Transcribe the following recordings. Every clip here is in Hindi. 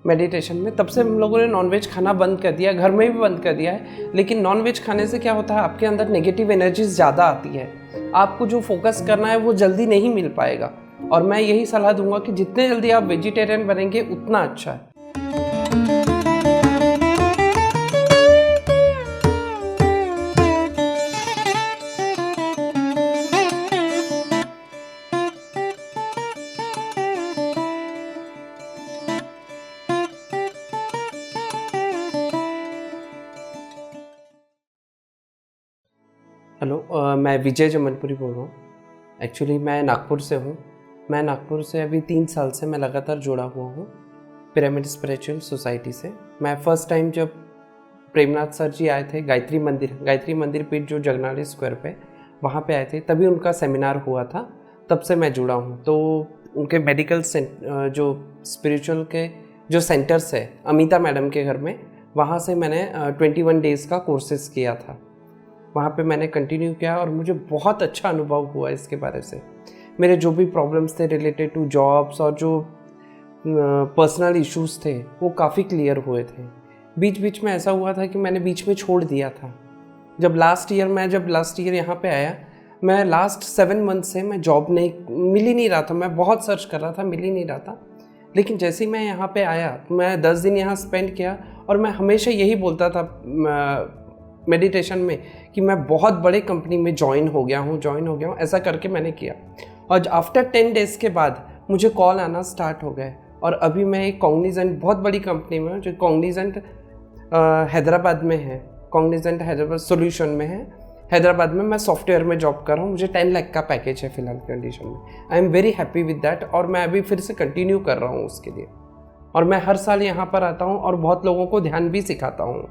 मेडिटेशन में, तब से हम लोगों ने नॉनवेज खाना बंद कर दिया, घर में भी बंद कर दिया है। लेकिन नॉनवेज खाने से क्या होता है, आपके अंदर नेगेटिव एनर्जीज ज़्यादा आती है, आपको जो फोकस करना है वो जल्दी नहीं मिल पाएगा। और मैं यही सलाह दूंगा कि जितने जल्दी आप वेजिटेरियन बनेंगे उतना अच्छा है। हेलो, मैं विजय जमनपुरी बोल रहा हूँ। एक्चुअली मैं नागपुर से हूँ। मैं नागपुर से अभी 3 साल से मैं लगातार जुड़ा हुआ हूँ पिरामिड स्पिरिचुअल सोसाइटी से। मैं फर्स्ट टाइम जब प्रेमनाथ सर जी आए थे गायत्री मंदिर पीठ जो जगनाड़ी स्क्वायर पे, वहाँ पे आए थे, तभी उनका सेमिनार हुआ था, तब से मैं जुड़ा हूँ। तो उनके मेडिकल जो स्पिरिचुअल के जो सेंटर्स है अमिता मैडम के घर में, वहाँ से मैंने 21 डेज़ का कोर्सेज किया था। वहाँ पे मैंने कंटिन्यू किया और मुझे बहुत अच्छा अनुभव हुआ इसके बारे से। मेरे जो भी प्रॉब्लम्स थे रिलेटेड टू जॉब्स और जो पर्सनल इश्यूज थे वो काफ़ी क्लियर हुए थे। बीच बीच में ऐसा हुआ था कि मैंने बीच में छोड़ दिया था। जब लास्ट ईयर यहाँ पे आया, मैं लास्ट 7 मंथ से मैं जॉब मिल ही नहीं रहा था। मैं बहुत सर्च कर रहा था, मिल ही नहीं रहा था। लेकिन जैसे ही मैं यहाँ पे आया, मैं 10 दिन यहाँ स्पेंड किया और मैं हमेशा यही बोलता था मेडिटेशन में कि मैं बहुत बड़े कंपनी में ज्वाइन हो गया हूँ। ऐसा करके मैंने किया और आफ्टर 10 डेज़ के बाद मुझे कॉल आना स्टार्ट हो गए। और अभी मैं एक कॉग्निजेंट बहुत बड़ी कंपनी में हूँ, जो कॉग्निजेंट हैदराबाद में है, कॉग्निजेंट हैदराबाद सोल्यूशन में है। हैदराबाद में मैं सॉफ्टवेयर में जॉब कर रहा हूँ। मुझे 10 लाख का पैकेज है फिलहाल कंडीशन में। आई am very happy with that और मैं अभी फिर से कंटिन्यू कर रहा हूँ उसके लिए। और मैं हर साल यहाँ पर आता हूँ और बहुत लोगों को ध्यान भी सिखाता हूँ।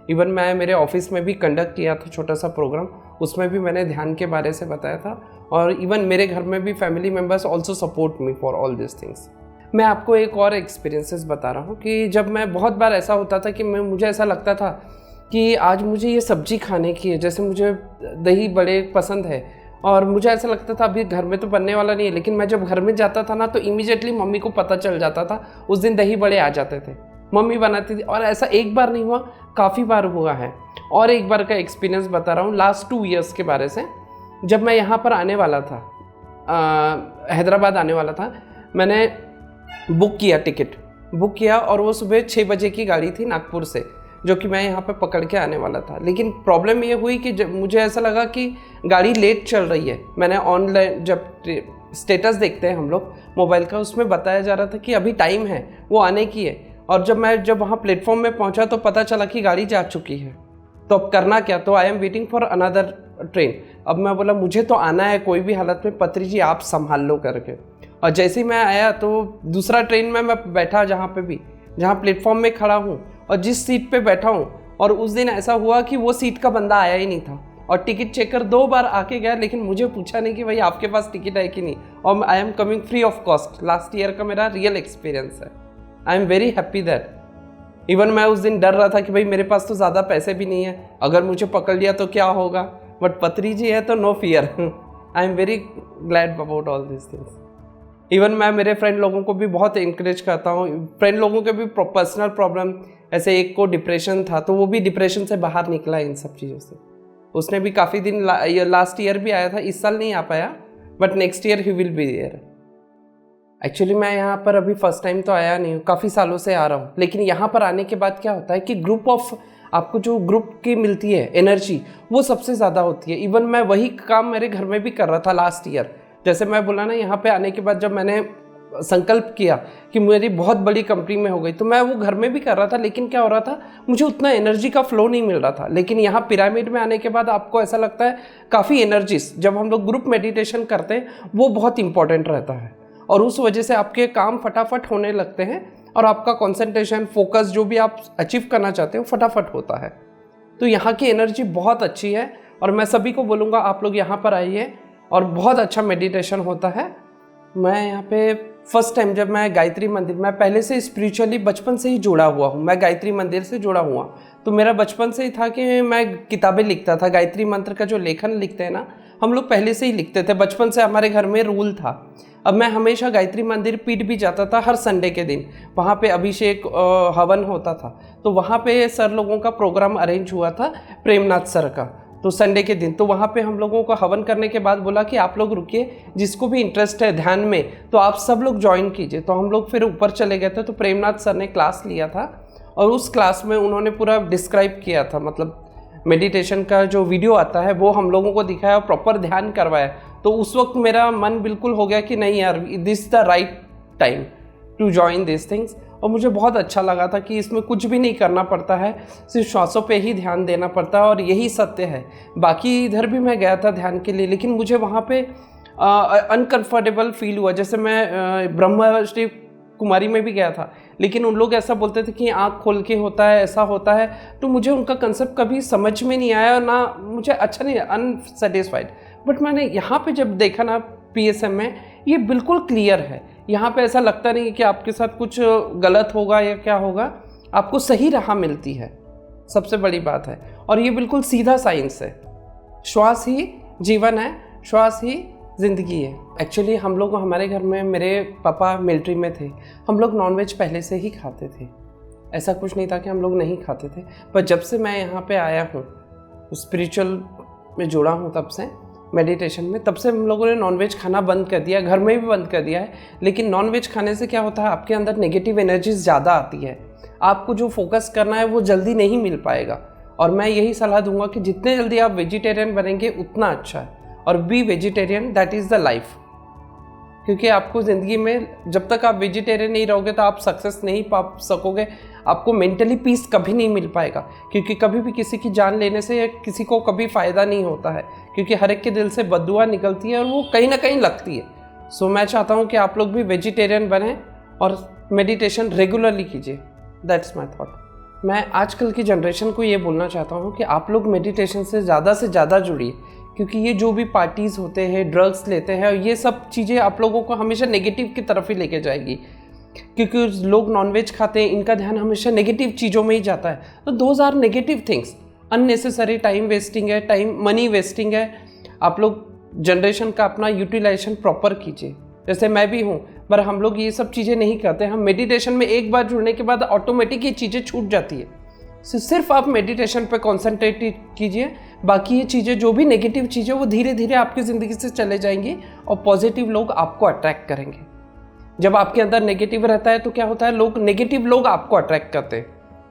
इवन मैं मेरे ऑफिस में भी कंडक्ट किया था छोटा सा प्रोग्राम, उसमें भी मैंने ध्यान के बारे से बताया था। और इवन मेरे घर में भी family members also support me for all this things. मैं आपको एक और एक्सपीरियंसेस बता रहा हूँ कि जब मैं बहुत बार ऐसा होता था कि मुझे ऐसा लगता था कि आज मुझे ये सब्जी खाने की है, जैसे मुझे दही बड़े पसंद है और मुझे ऐसा लगता था अभी घर में तो बनने वाला नहीं है, लेकिन मैं जब घर में जाता था ना तो इमीडिएटली मम्मी को पता चल जाता था, उस दिन दही बड़े आ जाते थे, मम्मी बनाती थी। और ऐसा एक बार नहीं हुआ, काफ़ी बार हुआ है। और एक बार का एक्सपीरियंस बता रहा हूँ लास्ट 2 इयर्स के बारे से। जब मैं यहाँ पर आने वाला था, हैदराबाद आने वाला था, मैंने टिकट बुक किया और वो सुबह 6 बजे की गाड़ी थी नागपुर से, जो कि मैं यहाँ पे पकड़ के आने वाला था। लेकिन प्रॉब्लम ये हुई कि जब मुझे ऐसा लगा कि गाड़ी लेट चल रही है, मैंने ऑनलाइन जब स्टेटस देखते हैं हम लोग मोबाइल का, उसमें बताया जा रहा था कि अभी टाइम है, वो आने की है। और जब वहाँ प्लेटफॉर्म में पहुँचा तो पता चला कि गाड़ी जा चुकी है। तो अब करना क्या? तो I am waiting for another train. अब मैं बोला मुझे तो आना है कोई भी हालत में, पत्री जी आप संभाल लो करके। और जैसे ही मैं आया तो दूसरा ट्रेन में मैं बैठा, जहाँ प्लेटफॉर्म में खड़ा हूँ और जिस सीट पे बैठा हूँ, और उस दिन ऐसा हुआ कि वो सीट का बंदा आया ही नहीं था। और टिकट चेकर 2 बार आके गया, लेकिन मुझे पूछा नहीं कि भाई आपके पास टिकट है कि नहीं। और I am coming free of cost. Last year का मेरा रियल एक्सपीरियंस है। आई am very happy that. Even मैं उस दिन डर रहा था कि भाई मेरे पास तो ज़्यादा पैसे भी नहीं है, अगर मुझे पकड़ लिया तो क्या होगा, बट पत्री जी है तो no fear. I am very glad about all this things. Even मैं मेरे फ्रेंड लोगों को भी बहुत इंकरेज करता हूँ। फ्रेंड लोगों के भी पर्सनल प्रॉब्लम, ऐसे एक को डिप्रेशन था तो वो भी डिप्रेशन से बाहर निकला इन सब चीज़ों से। उसने भी काफ़ी दिन लास्ट ईयर भी आया था, इस साल नहीं आ पाया, बट नेक्स्ट ईयर ही विल बी देयर। एक्चुअली मैं यहाँ पर अभी फर्स्ट टाइम तो आया नहीं हूँ, काफ़ी सालों से आ रहा हूँ। लेकिन यहाँ पर आने के बाद क्या होता है कि आपको जो ग्रुप की मिलती है एनर्जी, वो सबसे ज़्यादा होती है। इवन मैं वही काम मेरे घर में भी कर रहा था लास्ट ईयर। जैसे मैं बोला ना, यहाँ पे आने के बाद जब मैंने संकल्प किया कि मेरी बहुत बड़ी कंपनी में हो गई, तो मैं वो घर में भी कर रहा था। लेकिन क्या हो रहा था, मुझे उतना एनर्जी का फ्लो नहीं मिल रहा था। लेकिन यहाँ पिरामिड में आने के बाद आपको ऐसा लगता है काफ़ी एनर्जीज, जब हम लोग ग्रुप मेडिटेशन करते हैं वो बहुत इंपॉर्टेंट रहता है। और उस वजह से आपके काम फटाफट होने लगते हैं और आपका कंसंट्रेशन, फोकस, जो भी आप अचीव करना चाहते हो फटाफट होता है। तो यहाँ की एनर्जी बहुत अच्छी है और मैं सभी को बोलूँगा आप लोग यहाँ पर आइए और बहुत अच्छा मेडिटेशन होता है। मैं यहाँ पे फर्स्ट टाइम जब मैं गायत्री मंदिर, मैं पहले से स्पिरिचुअली बचपन से ही जुड़ा हुआ हूँ, मैं गायत्री मंदिर से जुड़ा हुआ। तो मेरा बचपन से ही था कि मैं किताबें लिखता था, गायत्री मंत्र का जो लेखन लिखते हैं ना, हम लोग पहले से ही लिखते थे। बचपन से हमारे घर में रूल था। अब मैं हमेशा गायत्री मंदिर पीठ भी जाता था हर संडे के दिन, वहाँ पे अभिषेक हवन होता था। तो वहाँ पे सर लोगों का प्रोग्राम अरेंज हुआ था, प्रेमनाथ सर का, तो संडे के दिन। तो वहाँ पे हम लोगों को हवन करने के बाद बोला कि आप लोग रुकिए, जिसको भी इंटरेस्ट है ध्यान में तो आप सब लोग ज्वाइन कीजिए। तो हम लोग फिर ऊपर चले गए थे, तो प्रेमनाथ सर ने क्लास लिया था और उस क्लास में उन्होंने पूरा डिस्क्राइब किया था, मतलब मेडिटेशन का जो वीडियो आता है वो हम लोगों को दिखाया और प्रॉपर ध्यान करवाया। तो उस वक्त मेरा मन बिल्कुल हो गया कि नहीं यार, this the right time to join this things. और मुझे बहुत अच्छा लगा था कि इसमें कुछ भी नहीं करना पड़ता है, सिर्फ श्वासों पे ही ध्यान देना पड़ता है और यही सत्य है। बाकी इधर भी मैं गया था ध्यान के लिए, लेकिन मुझे वहाँ पे अनकंफर्टेबल फील हुआ। जैसे मैं ब्रह्मश्री कुमारी में भी गया था, लेकिन उन लोग ऐसा बोलते थे कि आँख खोल के होता है, ऐसा होता है, तो मुझे उनका कंसेप्ट कभी समझ में नहीं आया, ना मुझे अच्छा नहीं, अनसेटिस्फाइड। बट मैंने यहाँ पे जब देखा ना PSM में, ये बिल्कुल क्लियर है। यहाँ पे ऐसा लगता नहीं कि आपके साथ कुछ गलत होगा या क्या होगा, आपको सही राह मिलती है, सबसे बड़ी बात है। और ये बिल्कुल सीधा साइंस है, श्वास ही जीवन है, श्वास ही ज़िंदगी है। एक्चुअली हम लोग, हमारे घर में मेरे पापा मिलिट्री में थे, हम लोग नॉनवेज पहले से ही खाते थे, ऐसा कुछ नहीं था कि हम लोग नहीं खाते थे। पर जब से मैं यहाँ पे आया हूँ, स्पिरिचुअल में जुड़ा हूँ, तब से मेडिटेशन में, तब से हम लोगों ने नॉनवेज खाना बंद कर दिया, घर में भी बंद कर दिया है। लेकिन नॉनवेज खाने से क्या होता है, आपके अंदर नेगेटिव एनर्जीज ज़्यादा आती है, आपको जो फोकस करना है वो जल्दी नहीं मिल पाएगा। और मैं यही सलाह दूंगा कि जितने जल्दी आप वेजिटेरियन बनेंगे उतना अच्छा है। और B vegetarian, that is the life. क्योंकि आपको ज़िंदगी में जब तक आप वेजिटेरियन नहीं रहोगे तो आप सक्सेस नहीं पा सकोगे, आपको मेंटली पीस कभी नहीं मिल पाएगा। क्योंकि कभी भी किसी की जान लेने से किसी को कभी फ़ायदा नहीं होता है, क्योंकि हर एक के दिल से बद्दुआ निकलती है और वो कहीं ना कहीं लगती है। सो मैं चाहता हूँ कि आप लोग भी वेजिटेरियन बने और मेडिटेशन रेगुलरली कीजिए, दैट्स माई थॉट। मैं आजकल की जनरेशन को ये बोलना चाहता हूँ कि आप लोग मेडिटेशन से ज़्यादा जुड़िए, क्योंकि ये जो भी पार्टीज़ होते हैं, ड्रग्स लेते हैं, ये सब चीज़ें आप लोगों को हमेशा नेगेटिव की तरफ ही लेके जाएगी। क्योंकि लोग नॉनवेज खाते हैं, इनका ध्यान हमेशा नेगेटिव चीज़ों में ही जाता है। तो those are negative things, unnecessary time wasting है, मनी वेस्टिंग है। आप लोग जनरेशन का अपना यूटिलाइजेशन प्रॉपर कीजिए, जैसे मैं भी हूँ, पर हम लोग ये सब चीज़ें नहीं करते। हम मेडिटेशन में एक बार जुड़ने के बाद ऑटोमेटिक ये चीज़ें छूट जाती है। सिर्फ आप मेडिटेशन पे कॉन्सेंट्रेट कीजिए, बाकी ये चीज़ें जो भी नेगेटिव चीज़ें वो धीरे धीरे आपकी ज़िंदगी से चले जाएंगी और पॉजिटिव लोग आपको अट्रैक्ट करेंगे। जब आपके अंदर नेगेटिव रहता है तो क्या होता है, नेगेटिव लोग आपको अट्रैक्ट करते हैं,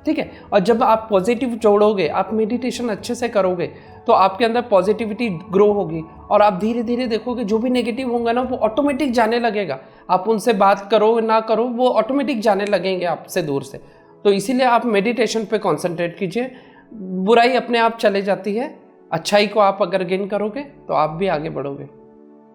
ठीक है। और जब आप पॉजिटिव जोड़ोगे, आप मेडिटेशन अच्छे से करोगे, तो आपके अंदर पॉजिटिविटी ग्रो होगी और आप धीरे धीरे देखोगे जो भी नेगेटिव होगा ना वो ऑटोमेटिक जाने लगेगा। आप उनसे बात करो ना करो, वो ऑटोमेटिक जाने लगेंगे आपसे दूर से। तो इसीलिए आप मेडिटेशन पे कंसंट्रेट कीजिए। बुराई अपने आप चले जाती है, अच्छाई को आप अगर गेन करोगे तो आप भी आगे बढ़ोगे।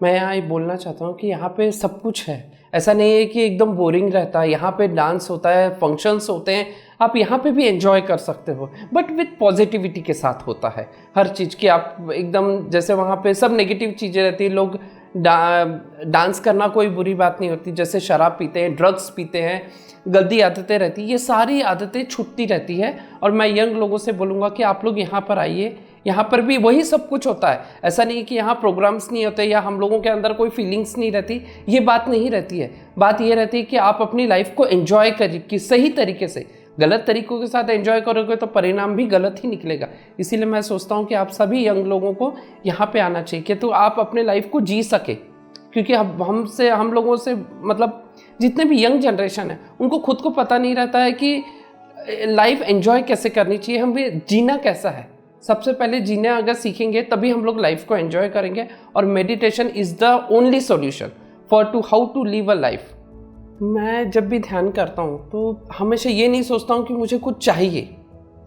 मैं यहाँ ये बोलना चाहता हूँ कि यहाँ पे सब कुछ है, ऐसा नहीं है कि एकदम बोरिंग रहता है। यहाँ पे डांस होता है, फंक्शंस होते हैं, आप यहाँ पे भी एंजॉय कर सकते हो, बट विथ पॉजिटिविटी के साथ होता है हर चीज़ की। आप एकदम, जैसे वहाँ पे सब नेगेटिव चीज़ें रहती है, लोग डांस करना कोई बुरी बात नहीं होती, जैसे शराब पीते हैं, ड्रग्स पीते हैं, गंदी आदतें रहती, ये सारी आदतें छूटती रहती है। और मैं यंग लोगों से बोलूँगा कि आप लोग यहाँ पर आइए, यहाँ पर भी वही सब कुछ होता है। ऐसा नहीं कि यहाँ प्रोग्राम्स नहीं होते या हम लोगों के अंदर कोई फीलिंग्स नहीं रहती, ये बात नहीं रहती है। बात ये रहती है कि आप अपनी लाइफ को एंजॉय करिए कि सही तरीके से। गलत तरीक़ों के साथ एंजॉय करोगे तो परिणाम भी गलत ही निकलेगा। इसीलिए मैं सोचता हूँ कि आप सभी यंग लोगों को यहाँ पे आना चाहिए कि तो आप अपने लाइफ को जी सके। क्योंकि हम लोगों से मतलब जितने भी यंग जनरेशन है उनको खुद को पता नहीं रहता है कि लाइफ एंजॉय कैसे करनी चाहिए, हमें जीना कैसा है। सबसे पहले जीना अगर सीखेंगे तभी हम लोग लाइफ को एंजॉय करेंगे। और meditation is the only solution for to how to live a life. मैं जब भी ध्यान करता हूँ तो हमेशा ये नहीं सोचता हूँ कि मुझे कुछ चाहिए,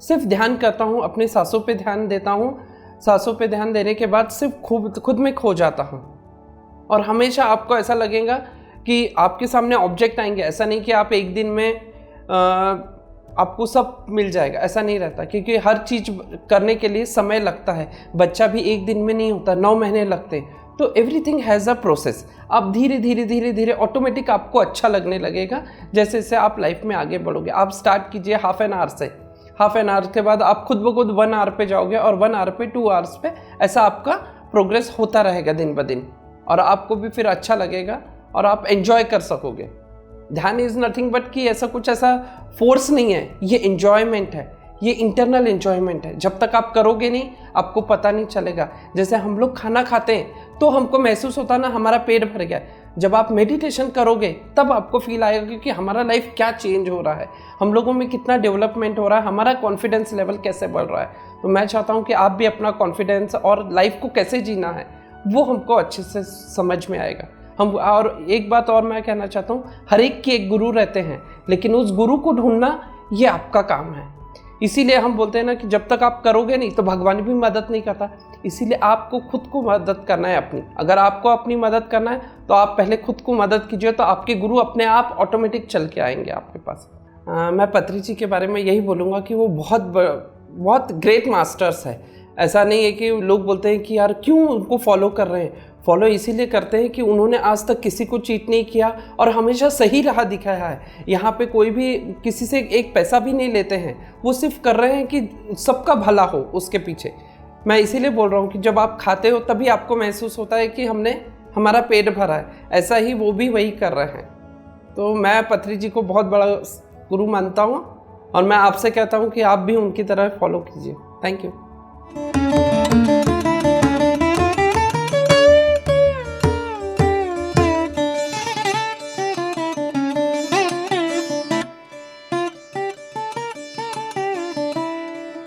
सिर्फ ध्यान करता हूँ, अपनी सांसों पे ध्यान देता हूँ। सांसों पे ध्यान देने के बाद सिर्फ खुद में खो जाता हूँ। और हमेशा आपको ऐसा लगेगा कि आपके सामने ऑब्जेक्ट आएंगे। ऐसा नहीं कि आप एक दिन में आपको सब मिल जाएगा, ऐसा नहीं रहता, क्योंकि हर चीज़ करने के लिए समय लगता है। बच्चा भी एक दिन में नहीं होता, 9 महीने लगते हैं। तो एवरीथिंग हैज़ अ प्रोसेस। आप धीरे धीरे ऑटोमेटिक आपको अच्छा लगने लगेगा जैसे जैसे आप लाइफ में आगे बढ़ोगे। आप स्टार्ट कीजिए हाफ एन आवर से, हाफ एन आवर के बाद आप खुद ब खुद 1 आवर पे जाओगे और 1 आवर पे 2 आवर्स पे, ऐसा आपका प्रोग्रेस होता रहेगा दिन ब दिन। और आपको भी फिर अच्छा लगेगा और आप एंजॉय कर सकोगे। ध्यान इज़ नथिंग बट कि ऐसा कुछ ऐसा फोर्स नहीं है, ये एंजॉयमेंट है, ये इंटरनल एंजॉयमेंट है। जब तक आप करोगे नहीं आपको पता नहीं चलेगा। जैसे हम लोग खाना खाते हैं तो हमको महसूस होता है ना हमारा पेट भर गया। जब आप मेडिटेशन करोगे तब आपको फील आएगा कि हमारा लाइफ क्या चेंज हो रहा है, हम लोगों में कितना डेवलपमेंट हो रहा है, हमारा कॉन्फिडेंस लेवल कैसे बढ़ रहा है। तो मैं चाहता हूँ कि आप भी अपना कॉन्फिडेंस और लाइफ को कैसे जीना है वो हमको अच्छे से समझ में आएगा। हम और एक बात और मैं कहना चाहता हूँ, हर एक के एक गुरु रहते हैं, लेकिन उस गुरु को ढूंढना ये आपका काम है। इसीलिए हम बोलते हैं ना कि जब तक आप करोगे नहीं तो भगवान भी मदद नहीं करता। इसीलिए आपको खुद को मदद करना है अपनी। अगर आपको अपनी मदद करना है तो आप पहले खुद को मदद कीजिए, तो आपके गुरु अपने आप ऑटोमेटिक चल के आएंगे आपके पास। मैं पत्री जी के बारे में यही बोलूँगा कि वो बहुत ग्रेट मास्टर्स है। ऐसा नहीं है कि लोग बोलते हैं कि यार क्यों उनको फॉलो कर रहे हैं। फॉलो इसीलिए करते हैं कि उन्होंने आज तक किसी को चीट नहीं किया और हमेशा सही राह दिखाया है। यहाँ पे कोई भी किसी से एक पैसा भी नहीं लेते हैं, वो सिर्फ कर रहे हैं कि सबका भला हो उसके पीछे। मैं इसीलिए बोल रहा हूँ कि जब आप खाते हो तभी आपको महसूस होता है कि हमारा पेट भरा है। ऐसा ही वो भी वही कर रहे हैं। तो मैं पत्री जी को बहुत बड़ा गुरु मानता हूँ और मैं आपसे कहता हूँ कि आप भी उनकी तरह फॉलो कीजिए। Thank you.